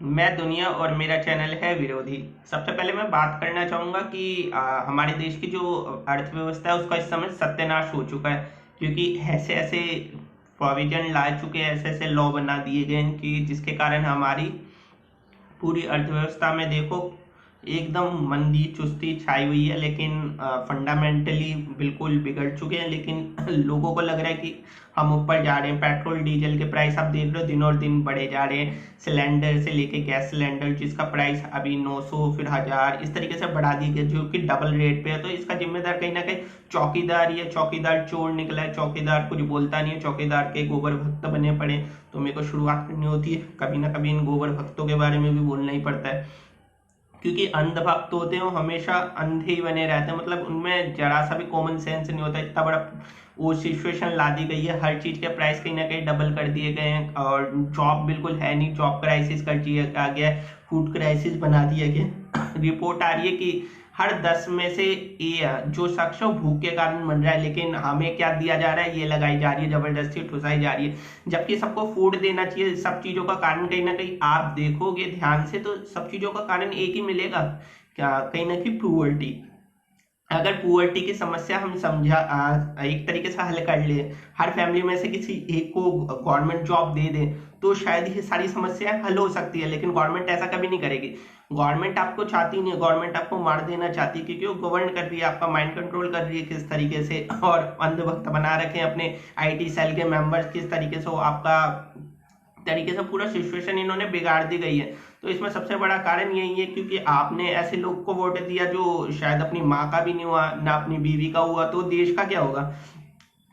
मैं दुनिया और मेरा चैनल है विरोधी। सबसे पहले मैं बात करना चाहूँगा कि हमारे देश की जो अर्थव्यवस्था है उसका इस समय सत्यानाश हो चुका है, क्योंकि ऐसे ऐसे प्रोविजन ला चुके हैं, ऐसे ऐसे लॉ बना दिए गए हैं कि जिसके कारण हमारी पूरी अर्थव्यवस्था में देखो एकदम मंदी चुस्ती छाई हुई है। लेकिन फंडामेंटली बिल्कुल बिगड़ चुके हैं। लेकिन लोगों को लग रहा है कि हम ऊपर जा रहे हैं। पेट्रोल डीजल के प्राइस आप देख रहे हो दिनों दिन बढ़े जा रहे हैं। सिलेंडर से लेके गैस सिलेंडर जिसका प्राइस अभी 900 फिर 1000 इस तरीके से बढ़ा दी गई, जो कि डबल रेट पे है। तो इसका जिम्मेदार कहीं ना कहीं चौकीदार ही है। चौकीदार चोर निकला है, चौकीदार कुछ बोलता नहीं है, चौकीदार के गोबर भक्त बने पड़े। तो मेरे को शुरुआत करनी होती है, कभी ना कभी इन गोबर भक्तों के बारे में भी बोलना ही पड़ता है। क्योंकि अंध भक्त होते हैं वो हमेशा अंधे ही बने रहते हैं, मतलब उनमें जरा सा भी कॉमन सेंस नहीं होता। इतना बड़ा वो सिचुएशन ला दी गई है, हर चीज के प्राइस कहीं ना कहीं डबल कर दिए गए हैं, और जॉब बिल्कुल है नहीं, जॉब क्राइसिस कर दिया गया है, फूड क्राइसिस बना दिया गया। रिपोर्ट आ रही है कि हर 10 में से जो शख्स है वो भूख के कारण मर रहा है। लेकिन हमें क्या दिया जा रहा है, ये लगाई जा रही है, जबरदस्ती ठुसाई जा रही है, जबकि सबको फूड देना चाहिए। सब चीजों का कारण कहीं ना कहीं आप देखोगे ध्यान से तो सब चीजों का कारण एक ही मिलेगा, क्या कहीं ना कहीं पुअर्टी। अगर पुअर्टी की समस्या हम एक तरीके से हल कर ले, हर फैमिली में से किसी एक को गवर्नमेंट जॉब दे दे, तो शायद ये सारी समस्याएं हल हो सकती है। लेकिन गवर्नमेंट ऐसा कभी नहीं करेगी। गवर्नमेंट आपको चाहती नहीं है, गवर्नमेंट आपको मार देना चाहती है, क्योंकि वो गवर्न कर रही है, आपका माइंड कंट्रोल कर रही है किस तरीके से, और अंधभक्त बना रखे हैं अपने आईटी सेल के मेंबर्स किस तरीके से, वो आपका तरीके से पूरा सिचुएशन इन्होंने बिगाड़ दी गई है। तो इसमें सबसे बड़ा कारण यही है, क्योंकि आपने ऐसे लोग को वोट दिया जो शायद अपनी माँ का भी नहीं हुआ ना अपनी बीवी का हुआ, तो देश का क्या होगा।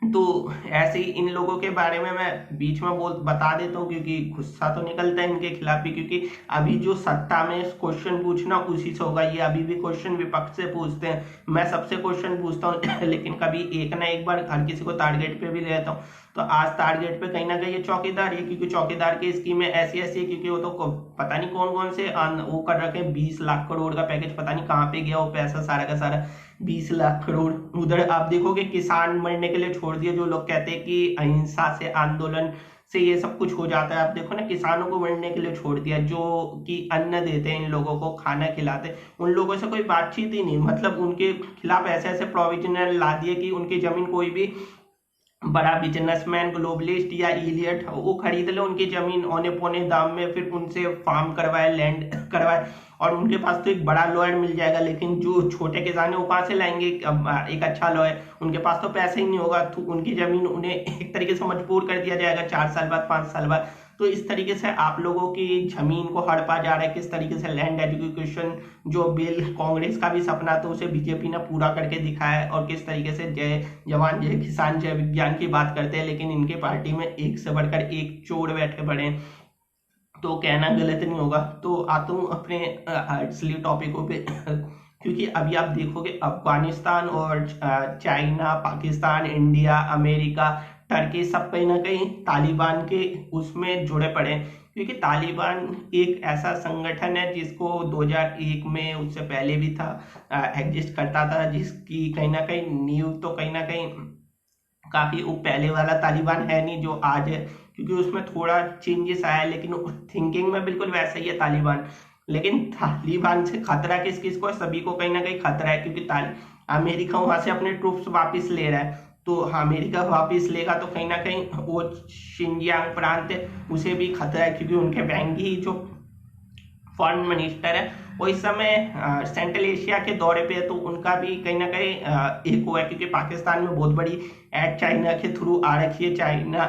तो ऐसे ही इन लोगों के बारे में मैं बीच में बोल बता देता हूँ, क्योंकि गुस्सा तो निकलता है इनके खिलाफ भी। क्योंकि अभी जो सत्ता में क्वेश्चन पूछना उसी से होगा, ये अभी भी क्वेश्चन विपक्ष से पूछते हैं, मैं सबसे क्वेश्चन पूछता हूँ। लेकिन कभी एक ना एक बार हर किसी को टारगेट पे भी रहता हूँ। तो आज टारगेट पे कहीं ना कहीं ये चौकीदार है, क्योंकि चौकीदार की स्कीमें ऐसी ऐसी है, क्योंकि वो तो पता नहीं कौन कौन से वो कर रखे हैं। 20 लाख करोड़ का पैकेज, पता नहीं कहाँ पे गया वो पैसा सारा का सारा, 20 लाख करोड़। उधर आप देखोगे किसान मरने के लिए छोड़ दिए। जो लोग कहते हैं कि अहिंसा से आंदोलन से ये सब कुछ हो जाता है, आप देखो ना किसानों को मरने के लिए छोड़ दिया, जो कि अन्न देते हैं इन लोगों को, खाना खिलाते हैं, उन लोगों से कोई बातचीत ही नहीं। मतलब उनके खिलाफ ऐसे ऐसे प्रोविजन ला दिए कि उनकी जमीन कोई भी बड़ा बिजनेसमैन ग्लोबलिस्ट या इलियट वो खरीद ले उनकी जमीन औने पौने दाम में, फिर उनसे फार्म करवाए, लैंड करवाए, और उनके पास तो एक बड़ा लॉयर मिल जाएगा। लेकिन जो छोटे किसान है वो कहाँ से लाएंगे एक अच्छा लॉयर, उनके पास तो पैसे ही नहीं होगा। तो उनकी जमीन उन्हें एक तरीके से मजबूर कर दिया जाएगा 4 साल बाद, 5 साल बाद। तो इस तरीके से आप लोगों की जमीन को हड़पा जा रहा है। किस तरीके से लैंड एजुकेशन जो बिल कांग्रेस का भी सपना था उसे बीजेपी ने पूरा करके दिखाया है, और किस तरीके से जय जवान जय किसान जय विज्ञान की बात करते हैं, लेकिन इनके पार्टी में एक से बढ़कर एक चोर बैठे पड़े हैं। तो कहना गलत नहीं होगा। तो आता हूँ अपने असली टॉपिकों पे। क्योंकि अभी आप देखोगे अफगानिस्तान और China, Pakistan, India, America, Turkey सब कहीं ना कहीं तालिबान के उसमें जुड़े पड़े हैं। क्योंकि तालिबान एक ऐसा संगठन है जिसको 2001 में, उससे पहले भी था, एग्जिस्ट करता था, जिसकी कहीं ना कहीं नींव तो कहीं ना कहीं काफी वो पहले वाला तालिबान है नहीं जो आज है। क्योंकि उसमें थोड़ा चेंजेस आया है, लेकिन थिंकिंग में बिल्कुल वैसा ही है तालिबान। लेकिन तालिबान से खतरा किस किस को है, सभी को कहीं ना कहीं खतरा है। क्योंकि अमेरिका वहां से अपने ट्रूप्स वापस ले रहा है, तो अमेरिका वापस लेगा तो कहीं ना कहीं वो शिनजियांग प्रांत है उसे भी खतरा है। क्योंकि उनके बैंगी जो फॉरेन मिनिस्टर है वो इस समय सेंट्रल एशिया के दौरे पे है, तो उनका भी कहीं ना कहीं एक हुआ है। क्योंकि पाकिस्तान में बहुत बड़ी एड चाइना के थ्रू आ रखी है, चाइना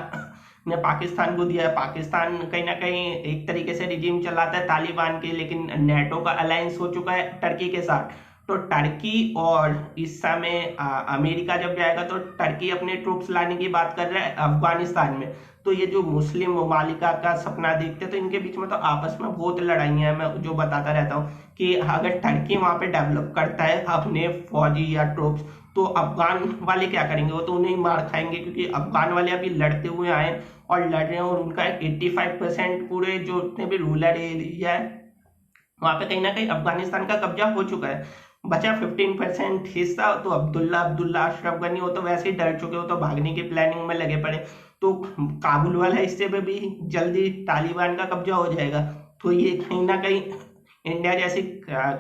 ने पाकिस्तान को दिया है। पाकिस्तान कहीं ना कहीं एक तरीके से रिजीम चलाता है तालिबान के, लेकिन नेटो का अलायंस हो चुका है टर्की के साथ। तो टर्की और इस समय अमेरिका जब जाएगा तो टर्की अपने ट्रूप्स लाने की बात कर रहा है अफगानिस्तान में। तो ये जो मुस्लिम ममालिका का सपना देखते हैं, तो इनके बीच में तो आपस में बहुत लड़ाइयां हैं। मैं जो बताता रहता हूँ कि अगर टर्की वहां पे डेवलप करता है अपने फौजी या ट्रूप्स, तो अफगान वाले क्या करेंगे, वो तो उन्हें मार खाएंगे। क्योंकि अफगान वाले अभी लड़ते हुए आए और लड़ रहे हैं, और उनका 85% पूरे जो उतने भी रूरल एरिया है वहां पे कहीं ना कहीं अफगानिस्तान का कब्जा हो चुका है। बचा 15% हिस्सा, तो अब्दुल्ला अब्दुल्ला अशरफ गनी वो तो वैसे ही डर चुके हो, तो भागने की प्लानिंग में लगे पड़े। तो काबुल वाला हिस्से पे भी जल्दी तालिबान का कब्जा हो जाएगा। तो ये कहीं ना कहीं इंडिया जैसी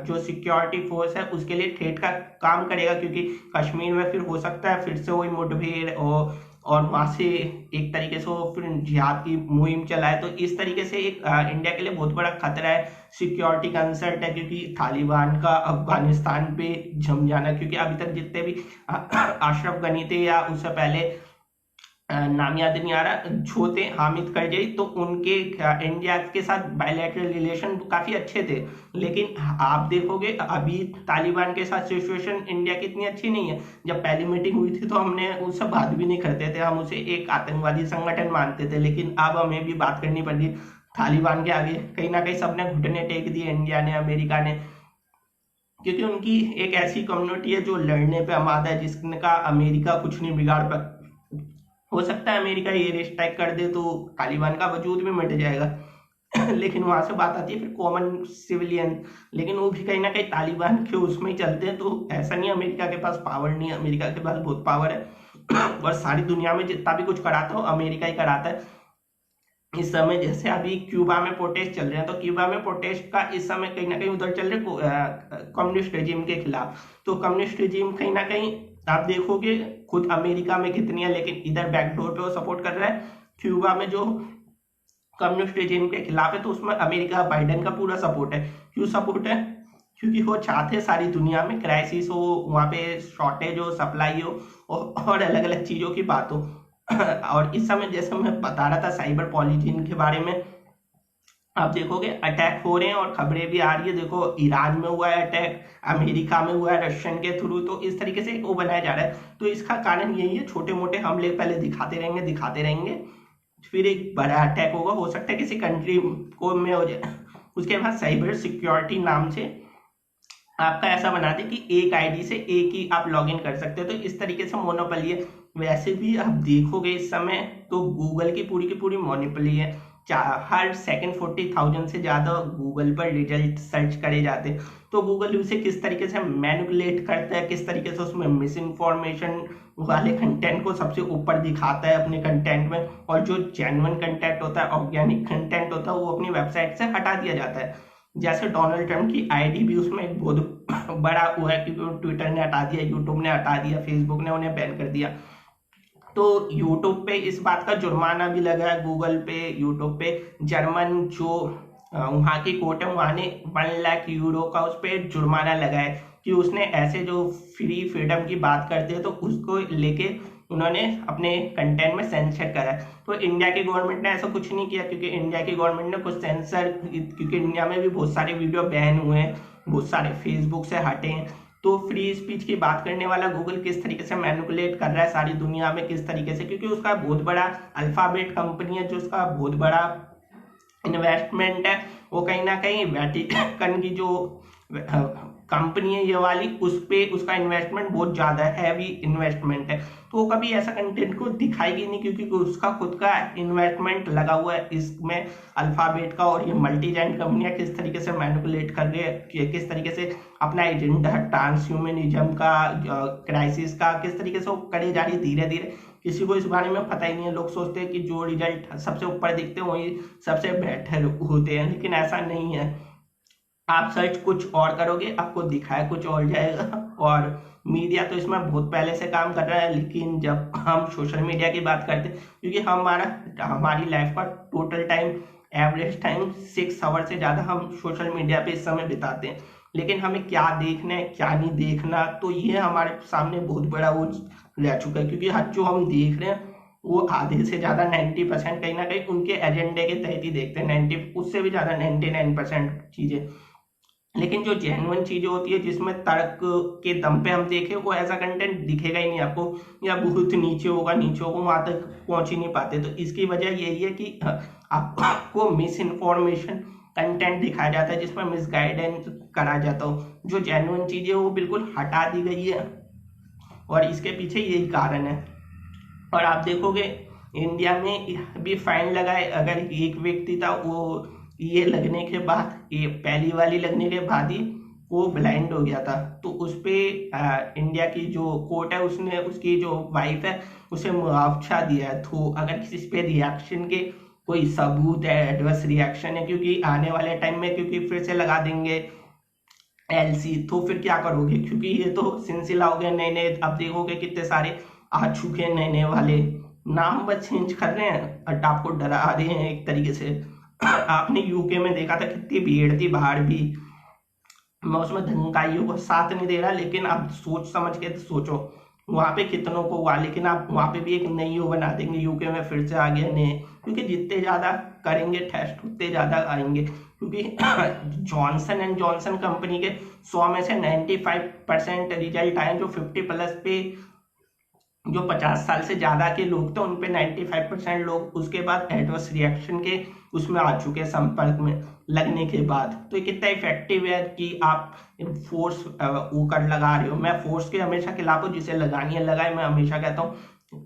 जो सिक्योरिटी फोर्स है उसके लिए थ्रेट का काम करेगा, क्योंकि कश्मीर में फिर हो सकता है फिर से वही मुठभेड़ और वहां से एक तरीके से वो फिर जिहाद की मुहिम चलाए। तो इस तरीके से एक इंडिया के लिए बहुत बड़ा खतरा है, सिक्योरिटी कंसर्ट है, क्योंकि तालिबान का अफगानिस्तान पे जम जाना, क्योंकि अभी तक जितने भी अशरफ गनी थे या उससे पहले नाम याद नहीं आ रहा जो थे हामिद करजई, तो उनके इंडिया के साथ बायलैटरल रिलेशन काफी अच्छे थे। लेकिन आप देखोगे अभी तालिबान के साथ सिचुएशन इंडिया की इतनी अच्छी नहीं है। जब पहली मीटिंग हुई थी तो हमने उससे बात भी नहीं करते थे, हम उसे एक आतंकवादी संगठन मानते थे, लेकिन अब हमें भी बात करनी पड़ रही है तालिबान के आगे। कहीं ना कहीं सबने घुटने टेक दिए, इंडिया ने, अमेरिका ने, क्योंकि उनकी एक ऐसी कम्युनिटी है जो लड़ने पे आमादा है, जिसका अमेरिका कुछ नहीं बिगाड़ पा। हो सकता है अमेरिका ये रिस्ट्राइक कर दे तो तालिबान का वजूद भी मिट जाएगा लेकिन वहां से बात आती है फिर कॉमन सिविलियन, लेकिन वो भी कहीं ना कहीं तालिबान के उसमें ही चलते हैं। तो ऐसा नहीं अमेरिका के पास पावर नहीं है, अमेरिका के पास बहुत पावर है और सारी दुनिया में जितना भी कुछ कराता हो अमेरिका ही कराता है। इस समय जैसे अभी क्यूबा में प्रोटेस्ट चल रहे हैं, तो क्यूबा में प्रोटेस्ट का इस समय कहीं ना कहीं उधर चल रहे कम्युनिस्ट रेजिम के खिलाफ। तो कम्युनिस्ट रेजिम कहीं ना कहीं आप देखोगे खुद अमेरिका में कितनी है, लेकिन इधर बैकडोर पे वो सपोर्ट कर रहा है। क्यूबा में जो कम्युनिस्ट रेजिम के खिलाफ है तो उसमें अमेरिका बाइडेन का पूरा सपोर्ट है। क्यों सपोर्ट है? क्योंकि वो चाहते हैं सारी दुनिया में क्राइसिस हो, वहां पे शॉर्टेज हो, सप्लाई हो और अलग अलग चीजों की बात हो और इस समय जैसे मैं बता रहा था साइबर पॉलिटिक्स के बारे में, आप देखोगे अटैक हो रहे हैं और खबरें भी आ रही है। देखो ईरान में हुआ है अटैक, अमेरिका में हुआ है रशियन के थ्रू, तो इस तरीके से वो बनाया जा रहा है। तो इसका कारण यही है, छोटे मोटे हमले पहले दिखाते रहेंगे, फिर एक बड़ा अटैक होगा, हो सकता है किसी कंट्री को में हो जाए, उसके बाद साइबर सिक्योरिटी नाम से आपका ऐसा बना दे कि एक आईडी से एक ही आप लॉगिन कर सकते हो। तो इस तरीके से मोनोपोली है। वैसे भी आप देखोगे इस समय तो गूगल की पूरी मोनोपोली है। हर सेकंड 40,000 से ज्यादा गूगल पर रिजल्ट सर्च करे जाते हैं। तो गूगल उसे किस तरीके से मैनिपुलेट करता है, किस तरीके से उसमें मिस इन्फॉर्मेशन वाले कंटेंट को सबसे ऊपर दिखाता है अपने कंटेंट में, और जो जेन्युइन कंटेंट होता है, ऑर्गेनिक कंटेंट होता है, वो अपनी वेबसाइट से हटा दिया जाता है। जैसे डोनाल्ड ट्रंप की आईडी भी उसमें एक बहुत बड़ा वो है, क्योंकि ट्विटर ने हटा दिया, यूट्यूब ने हटा दिया, फेसबुक ने उन्हें बैन कर दिया। तो यूट्यूब पे इस बात का जुर्माना भी लगा है, गूगल पे, यूट्यूब पे। जर्मन जो वहाँ की कोर्ट है वहाँ ने 1 लाख यूरो का उस पर जुर्माना लगाया कि उसने ऐसे जो फ्रीडम की बात करते हैं तो उसको लेके उन्होंने अपने कंटेंट में सेंसर करा। तो इंडिया की गवर्नमेंट ने ऐसा कुछ नहीं किया, क्योंकि इंडिया की गवर्नमेंट ने कुछ सेंसर, क्योंकि इंडिया में भी बहुत सारे वीडियो बैन हुए हैं, बहुत सारे फेसबुक से हटे हैं। तो फ्री स्पीच की बात करने वाला गूगल किस तरीके से मैनिपुलेट कर रहा है सारी दुनिया में, किस तरीके से, क्योंकि उसका बहुत बड़ा अल्फाबेट कंपनी है, जो उसका बहुत बड़ा इन्वेस्टमेंट है, वो कहीं ना कहीं वेटिकन की जो कंपनी है ये वाली, उस पे उसका इन्वेस्टमेंट बहुत ज्यादा हैवी इन्वेस्टमेंट है। तो वो कभी ऐसा कंटेंट को दिखाएगी नहीं, क्योंकि उसका खुद का इन्वेस्टमेंट लगा हुआ है इसमें अल्फाबेट का। और ये मल्टी जाइंट कंपनियां किस तरीके से मैनिपुलेट कर रही है, किस तरीके से अपना एजेंडा ट्रांसह्यूमनिज्म का, क्राइसिस का, किस तरीके से वो करे जा रही है धीरे धीरे। किसी को इस बारे में पता ही नहीं है। लोग सोचते हैं कि जो रिजल्ट सबसे ऊपर दिखते हैं वही सबसे बेटर होते हैं, लेकिन ऐसा नहीं है। आप सर्च कुछ और करोगे, आपको दिखाया कुछ और जाएगा। और मीडिया तो इसमें बहुत पहले से काम कर रहा है, लेकिन जब हम सोशल मीडिया की बात करते हैं, क्योंकि हमारी लाइफ का total time, average time 6 hour से ज़्यादा हम सोशल मीडिया पे इस समय बिताते हैं, लेकिन हमें क्या देखना है क्या नहीं देखना, तो ये हमारे सामने बहुत बड़ा वो रह चुका है। क्योंकि हर जो हम देख रहे हैं वो आधे से ज़्यादा 90% कहीं ना कहीं उनके एजेंडे के तहत ही देखते हैं, 90 उससे भी ज़्यादा 99% चीज़ें। लेकिन जो जेन्युइन चीजें होती है जिसमें तर्क के दम पे हम देखें, वो ऐसा कंटेंट दिखेगा ही नहीं आपको, या बहुत नीचे होगा, वहां तक पहुंच ही नहीं पाते। तो इसकी वजह यही है कि आपको मिस इन्फॉर्मेशन कंटेंट दिखाया जाता है, जिसमें मिसगाइडेंस करा जाता हो। जो जेन्युइन चीजें वो बिल्कुल हटा दी गई है, और इसके पीछे यही कारण है। और आप देखोगे इंडिया में भी फाइन लगा है, अगर एक व्यक्ति था वो ये लगने के बाद, ये पहली वाली लगने के बाद ही वो ब्लाइंड हो गया था, तो उस पे इंडिया की जो कोर्ट है उसने उसकी जो वाइफ है उसे मुआवजा दिया है। तो अगर किसी पे रिएक्शन के कोई सबूत है, एडवर्स रिएक्शन है, क्योंकि आने वाले टाइम में क्योंकि फिर से लगा देंगे एलसी, तो फिर क्या करोगे? क्योंकि ये तो सिलसिला हो गया, नए नए अब देखोगे कितने सारे आ चुके हैं नए नए वाले, नाम बस चेंज कर रहे हैं और आपको डरा रहे हैं एक तरीके से। आपने यूके में देखा था कितनी भीड़ थी बाहर भी, मैं उसमें धनकाइयों को साथ नहीं दे रहा, लेकिन आप सोच समझ के सोचो वहां पे कितनों को हुआ, लेकिन आप वहां पे भी एक नई वो बना देंगे, यूके में फिर से आ गया नए, क्योंकि जितने ज्यादा करेंगे टेस्ट उतने ज्यादा आएंगे, क्योंकि जॉनसन एंड जॉनसन कंपनी के 100 में से 95% रिजल्ट आए, जो 50+ पे जो 50 साल से ज्यादा के लोग थे उन पे 95% लोग उसके बाद एडवर्स रिएक्शन के उसमें आ चुके हैं संपर्क में लगने के बाद। तो ये कितना इफेक्टिव है कि आप फोर्स वो कर लगा रहे हो। मैं फोर्स के हमेशा खिलाफ हूँ, जिसे लगानी है लगाए, मैं हमेशा कहता हूँ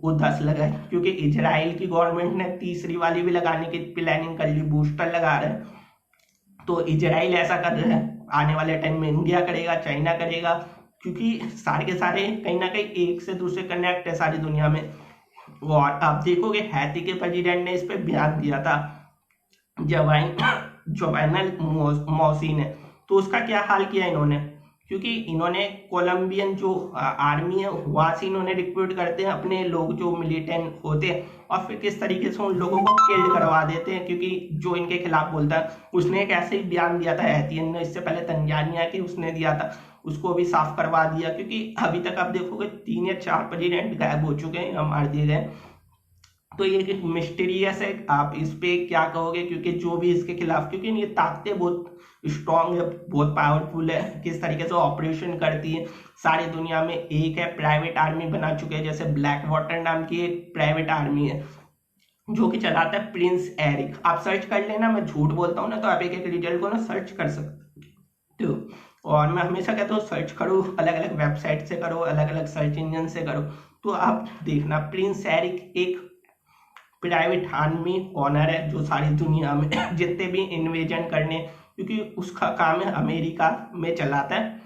वो 10 लगाए, क्योंकि इजराइल की गवर्नमेंट ने तीसरी वाली भी लगाने की प्लानिंग कर ली, बूस्टर लगा रहे हैं। तो इजराइल ऐसा कर रहा है, आने वाले टाइम में इंडिया करेगा, चाइना करेगा, क्योंकि सारे के सारे कहीं ना कहीं एक से दूसरे कनेक्ट है सारी दुनिया में। और आप देखोगे हैती के प्रेसिडेंट ने इस पे बयान दिया था, जोवाइनल मौसी ने, तो उसका क्या हाल किया इन्होंने, क्योंकि इन्होंने कोलंबियन जो आर्मी है वहां से इन्होंने रिक्रूट करते हैं अपने लोग जो मिलिटेंट होते हैं, और फिर किस तरीके से उन लोगों को किल्ड करवा देते हैं, क्योंकि जो इनके खिलाफ बोलता है उसने एक ऐसे ही बयान दिया था हैतियन ने, इससे पहले तंजानिया की उसने दिया था, उसको भी साफ करवा दिया, क्योंकि अभी तक आप देखोगे 3 या 4 प्रेसिडेंट गायब हो चुके हैं या मार दिए गए। तो ये एक मिस्टीरियस है, आप इस पे क्या कहोगे? क्योंकि जो भी इसके खिलाफ, क्योंकि ये ताकतें बहुत स्ट्रांग है, बहुत पावरफुल है, किस तरीके से ऑपरेशन करती है सारी दुनिया में। एक है प्राइवेट आर्मी बना चुके हैं, जैसे ब्लैक वाटर नाम की एक प्राइवेट आर्मी है जो कि चलाता है प्रिंस एरिक, आप सर्च कर लेना, मैं झूठ बोलता हूँ ना, तो आप एक एक डिटेल को ना सर्च कर सकते हो। और मैं हमेशा कहता हूँ सर्च करो, अलग अलग वेबसाइट से करो, अलग अलग सर्च इंजन से करो, तो आप देखना प्रिंस एरिक एक प्राइवेट आर्मी ऑनर है जो सारी दुनिया में जितने भी इन्वेजन करने, क्योंकि उसका काम है अमेरिका में चलाता है,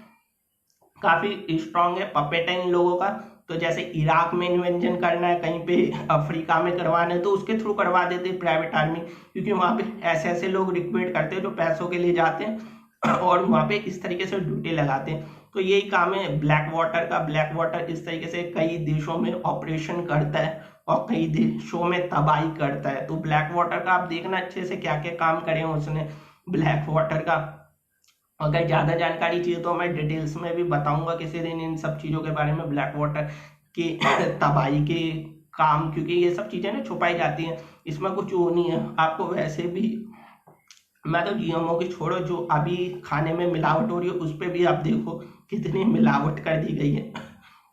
काफी स्ट्रांग है, पपेट है इन लोगों का। तो जैसे इराक में इन्वेंशन करना है, कहीं पे अफ्रीका में करवाना है, तो उसके थ्रू करवा देते हैं प्राइवेट आर्मी, क्योंकि वहां पे ऐसे ऐसे लोग रिक्रूट करते हैं जो पैसों के लिए जाते हैं और वहां पे इस तरीके से ड्यूटी लगाते हैं। तो यही काम है ब्लैक वाटर का। ब्लैक वाटर इस तरीके से कई देशों में ऑपरेशन करता है और कई देशों में तबाही करता है। तो ब्लैक वाटर का आप देखना अच्छे से क्या क्या काम करे उसने ब्लैक वाटर का। अगर ज्यादा जानकारी चाहिए तो मैं डिटेल्स में भी बताऊंगा किसी दिन इन सब चीजों के बारे में, ब्लैक वाटर की तबाही के काम, क्योंकि ये सब चीजें ना छुपाई जाती हैं, इसमें कुछ वो नहीं है आपको। वैसे भी मैं तो जीएमओ की छोड़ो, जो अभी खाने में मिलावट हो रही है उस पर भी आप देखो कितनी मिलावट कर दी गई है,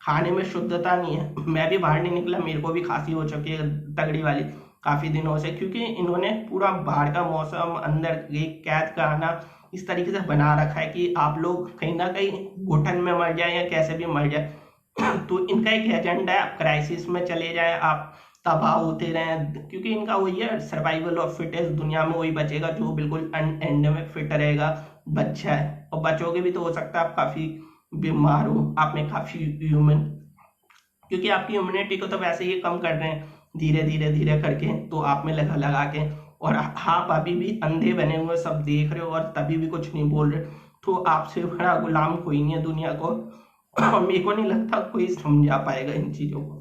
खाने में शुद्धता नहीं है। मैं भी बाहर नहीं निकला, मेरे को भी खांसी हो चुकी है तगड़ी वाली काफी दिनों से, क्योंकि इन्होंने पूरा बाहर का मौसम अंदर एक कैद कराना इस तरीके से बना रखा है कि आप लोग कहीं ना कहीं घुटन में मर जाए या कैसे भी मर जाए। तो इनका एक एजेंडा है, आप क्राइसिस में चले जाए, आप तबाह होते रहे, क्योंकि इनका वही है सर्वाइवल ऑफ फिटेस्ट, दुनिया में वही बचेगा जो बिल्कुल एंड में फिट रहेगा, बच्चा है। और बचोगे भी तो हो सकता है आप काफी बीमार हो, आप में काफी ह्यूमन, क्योंकि आपकी इम्यूनिटी को तो वैसे ही कम कर रहे हैं धीरे धीरे धीरे करके, तो आप में लगा लगा के, और आप अभी भी अंधे बने हुए सब देख रहे हो और तभी भी कुछ नहीं बोल रहे। तो आपसे बड़ा गुलाम कोई नहीं है दुनिया को, और मेरे को नहीं लगता कोई समझा पाएगा इन चीजों को।